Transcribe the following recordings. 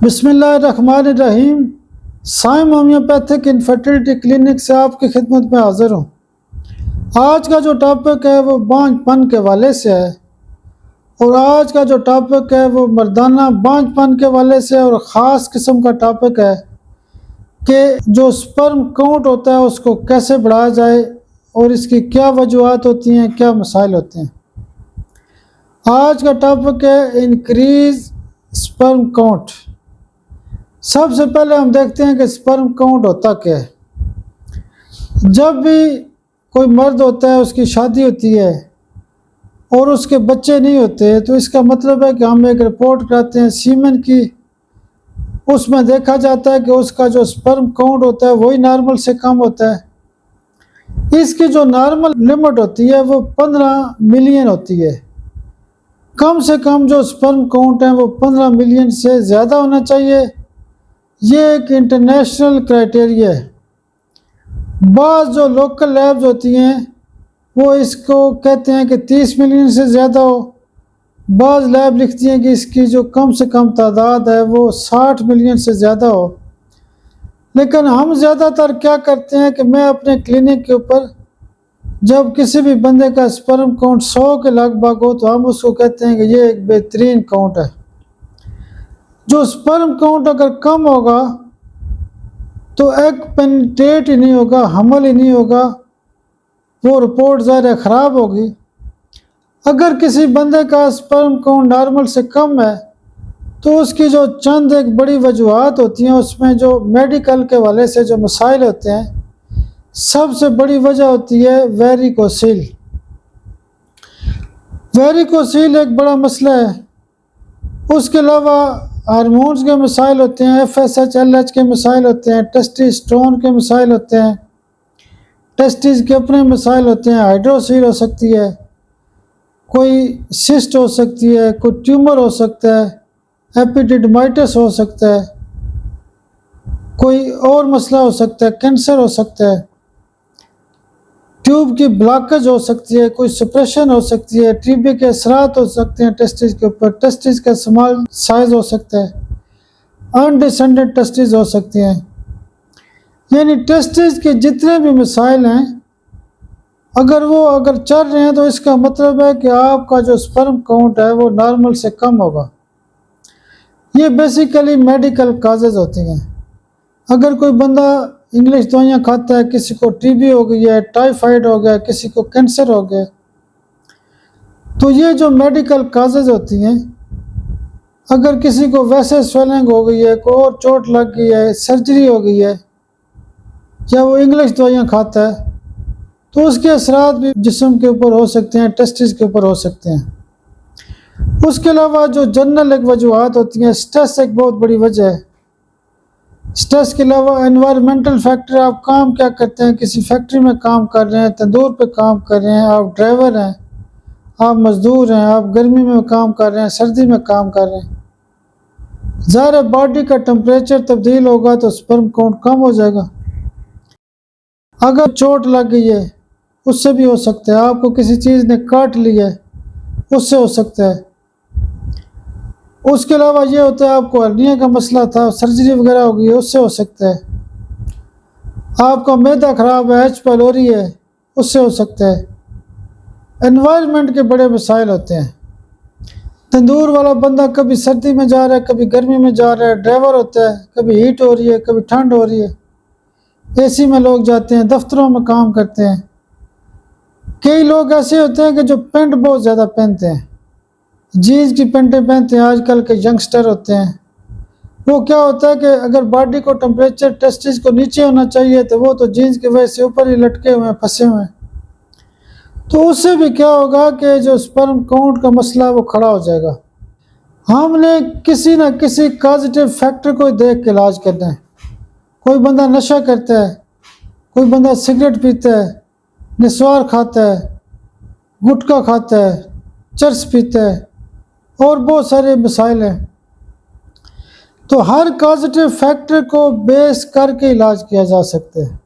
बिस्मिल्लाहिर्रहमानिर्रहीम। Saim homeopathic infertility clinic से आपकी खिदमत में हाजिर हूँ। आज का जो टॉपिक है वो बांझपन के वाले से है और आज का जो टॉपिक है वो मर्दाना बांझपन के वाले से और ख़ास किस्म का टॉपिक है कि जो स्पर्म काउंट होता है उसको कैसे बढ़ाया जाए और इसकी क्या वजूहात होती हैं, क्या मसाइल होते हैं। आज का टॉपिक है इंक्रीज स्पर्म काउंट। सबसे पहले हम देखते हैं कि स्पर्म काउंट होता क्या है। जब भी कोई मर्द होता है, उसकी शादी होती है और उसके बच्चे नहीं होते, तो इसका मतलब है कि हम एक रिपोर्ट कराते हैं सीमेन की। उसमें देखा जाता है कि उसका जो स्पर्म काउंट होता है वही नॉर्मल से कम होता है। इसकी जो नॉर्मल लिमिट होती है वो 15 मिलियन होती है। कम से कम जो स्पर्म काउंट है वो 15 मिलियन से ज़्यादा होना चाहिए। ये एक इंटरनेशनल क्राइटेरिया है। बाज़ जो लोकल लैब्स होती हैं वो इसको कहते हैं कि 30 मिलियन से ज़्यादा हो। बाज़ लैब लिखती हैं कि इसकी जो कम से कम तादाद है वो 60 मिलियन से ज़्यादा हो। लेकिन हम ज़्यादातर क्या करते हैं कि मैं अपने क्लिनिक के ऊपर जब किसी भी बंदे का स्पर्म काउंट 100 के लगभग हो तो हम उसको कहते हैं कि ये एक बेहतरीन काउंट है। जो स्पर्म काउंट अगर कम होगा तो एग पेनिट्रेट ही नहीं होगा, हमल ही नहीं होगा, वो रिपोर्ट ज़ाहिर ख़राब होगी। अगर किसी बंदे का स्पर्म काउंट नॉर्मल से कम है तो उसकी जो चंद एक बड़ी वजूहात होती हैं, उसमें जो मेडिकल के हवाले से जो मसाइल होते हैं, सबसे बड़ी वजह होती है वेरिकोसील। वेरिकोसील एक बड़ा मसला है। उसके अलावा हार्मोन्स के मसाइल होते हैं, FSH LH के मसाइल होते हैं, टेस्टोस्टेरोन के मसाइल होते हैं, टेस्टिस के अपने मसाइल होते हैं, हाइड्रोसील हो सकती है, कोई सिस्ट हो सकती है, कोई ट्यूमर हो सकता है, एपिडिडमाइटिस हो सकता है, कोई और मसला हो सकता है, कैंसर हो सकता है, ट्यूब की ब्लॉकेज हो सकती है, कोई सप्रेशन हो सकती है, टीबी के असरात हो सकते हैं टेस्टिस के ऊपर, टेस्टिस का स्मॉल साइज हो सकता है, अनडिसेंडेड टेस्टिस हो सकती हैं। यानी टेस्टिस के जितने भी मसाइल हैं अगर चल रहे हैं तो इसका मतलब है कि आपका जो स्पर्म काउंट है वो नॉर्मल से कम होगा। ये बेसिकली मेडिकल काजेज होती हैं। अगर कोई बंदा इंग्लिश दवाइयाँ खाता है, किसी को टीबी हो गई है, टाइफाइड हो गया, किसी को कैंसर हो गया, तो ये जो मेडिकल काजेज होती हैं, अगर किसी को वैसे स्वेलिंग हो गई है, कोई और चोट लग गई है, सर्जरी हो गई है, या वो इंग्लिश दवाइयाँ खाता है, तो उसके असरात भी जिस्म के ऊपर हो सकते हैं, टेस्टिस के ऊपर हो सकते हैं। उसके अलावा जो जनरल एक वजूहात होती हैं, स्ट्रेस एक बहुत बड़ी वजह है। स्ट्रेस के अलावा एनवायरमेंटल फैक्टर, आप काम क्या करते हैं, किसी फैक्ट्री में काम कर रहे हैं, तंदूर पे काम कर रहे हैं, आप ड्राइवर हैं, आप मजदूर हैं, आप गर्मी में काम कर रहे हैं, सर्दी में काम कर रहे हैं, ज़ाहिर बॉडी का टेम्परेचर तब्दील होगा तो स्पर्म काउंट कम हो जाएगा। अगर चोट लग गई है उससे भी हो सकता है, आपको किसी चीज़ ने काट लिया है उससे हो सकता है। उसके अलावा ये होता है आपको हर्निया का मसला था, सर्जरी वगैरह हो गई है, उससे हो सकता है। आपका मैदा ख़राब है, H पाइलोरी है, उससे हो सकता है। एनवायरनमेंट के बड़े मसाइल होते हैं। तंदूर वाला बंदा कभी सर्दी में जा रहा है, कभी गर्मी में जा रहा है, ड्राइवर होता है, कभी हीट हो रही है, कभी ठंड हो रही है, AC में लोग जाते हैं, दफ्तरों में काम करते हैं। कई लोग ऐसे होते हैं कि जो पेंट बहुत ज़्यादा पहनते हैं, जीन्स की पेंटें पहनते हैं, आजकल के यंगस्टर होते हैं। वो क्या होता है कि अगर बॉडी को टेम्परेचर टेस्टिस को नीचे होना चाहिए तो वो तो जीन्स की वजह से ऊपर ही लटके हुए हैं, फंसे हुए हैं। तो उससे भी क्या होगा कि जो स्पर्म काउंट का मसला वो खड़ा हो जाएगा। हमने किसी न किसी पॉजिटिव फैक्टर को देख के इलाज करना है। कोई बंदा नशा करता है, कोई बंदा सिगरेट पीता है, निस्वार खाता है, गुटखा खाता है, चरस पीता है, और बहुत सारे मसाइल हैं। तो हर पॉजिटिव फैक्टर को बेस करके इलाज किया जा सकता है।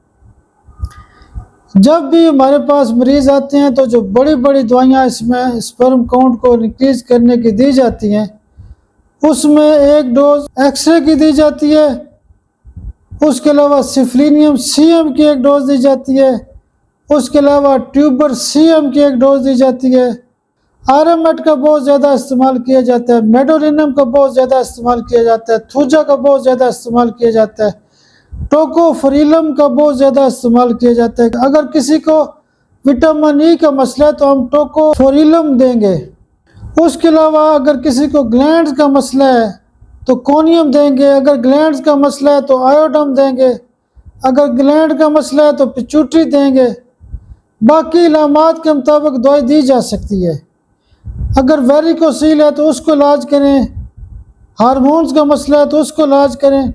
जब भी हमारे पास मरीज़ आते हैं तो जो बड़ी बड़ी दवाइयाँ इसमें स्पर्म काउंट को इंक्रीज़ करने की दी जाती हैं, उसमें एक डोज एक्सरे की दी जाती है, उसके अलावा सिफलिनियम सीएम की एक डोज दी जाती है, उसके अलावा ट्यूबर सीएम की एक डोज दी जाती है। आरामेट का बहुत ज़्यादा इस्तेमाल किया जाता है, मेडोलिनम का बहुत ज़्यादा इस्तेमाल किया जाता है, थूजा का बहुत ज़्यादा इस्तेमाल किया जाता है, टोकोफोरिलम का बहुत ज़्यादा इस्तेमाल किया जाता है। अगर किसी को विटामिन ई का मसला है तो हम टोकोफोरिलम देंगे। उसके अलावा अगर किसी को ग्लैंड्स का मसला है तो कोनियम देंगे, अगर ग्लैंड्स का मसला है तो आयोडम देंगे, अगर ग्लैंड का मसला है तो पिट्यूटरी देंगे। बाकी इलामात के मुताबिक दवाई दी जा सकती है। अगर वेरिकोसील है तो उसको इलाज करें, हार्मोन्स का मसला है तो उसको इलाज करें।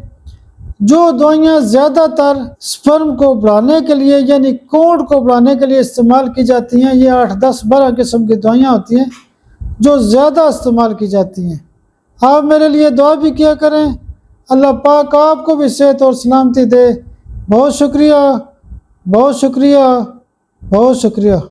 जो दवाइयाँ ज़्यादातर स्पर्म को बढ़ाने के लिए यानी कोड को बढ़ाने के लिए इस्तेमाल की जाती हैं, ये 8, 10, 12 किस्म की दवाइयाँ होती हैं जो ज़्यादा इस्तेमाल की जाती हैं। आप मेरे लिए दुआ भी किया करें, अल्लाह पाक आपको भी सेहत और सलामती दे। बहुत शुक्रिया, बहुत शुक्रिया, बहुत शुक्रिया।